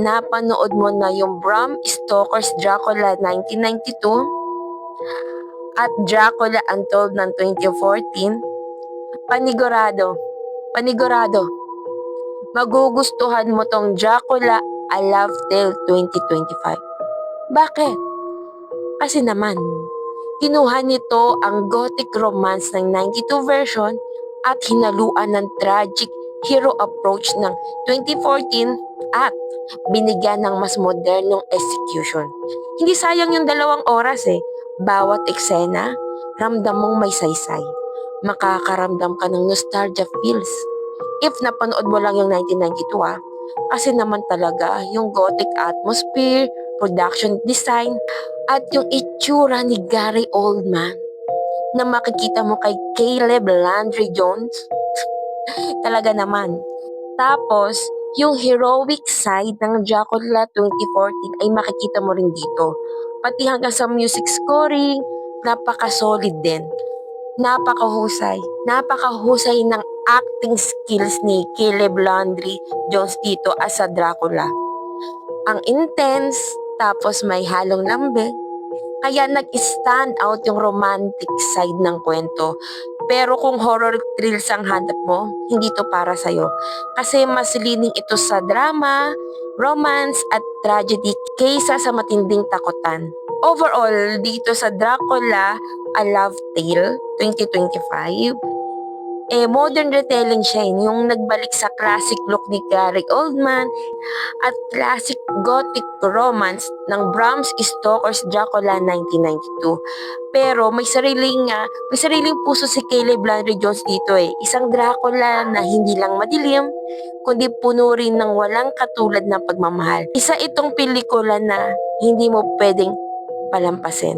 napanood mo na yung Bram Stoker's Dracula 1992 at Dracula Untold ng 2014, panigurado, panigurado, magugustuhan mo tong Dracula A Love Tale 2025. Bakit? Kasi naman, kinuha nito ang gothic romance ng 92 version at hinaluan ng tragic hero approach ng 2014 at binigyan ng mas modernong execution. Hindi sayang yung 2 oras eh. Bawat eksena, ramdam mong may saysay. Makakaramdam ka ng nostalgia feels. If napanood mo lang yung 1992 kasi naman talaga yung gothic atmosphere, production design, at yung itsura ni Gary Oldman na makikita mo kay Caleb Landry Jones, talaga naman. Tapos, yung heroic side ng Dracula 2014 ay makikita mo rin dito. Pati hanggang sa music scoring, napaka-solid din. Napakahusay. Napakahusay ng acting skills ni Caleb Landry Jones dito as a Dracula. Ang intense, tapos may halong lambe. Kaya nag-stand out yung romantic side ng kwento. Pero kung horror thrills ang hanap mo, hindi to para sa'yo. Kasi mas leaning ito sa drama, romance, at tragedy kaysa sa matinding takutan. Overall, dito sa Dracula, A Love Tale 2025, modern retelling siya yung nagbalik sa classic look ni Gary Oldman at classic gothic romance ng Bram Stoker's Dracula 1992. Pero may sariling puso si Caleb Landry Jones dito eh. Isang Dracula na hindi lang madilim, kundi puno rin ng walang katulad na pagmamahal. Isa itong pelikula na hindi mo pwedeng palampasin.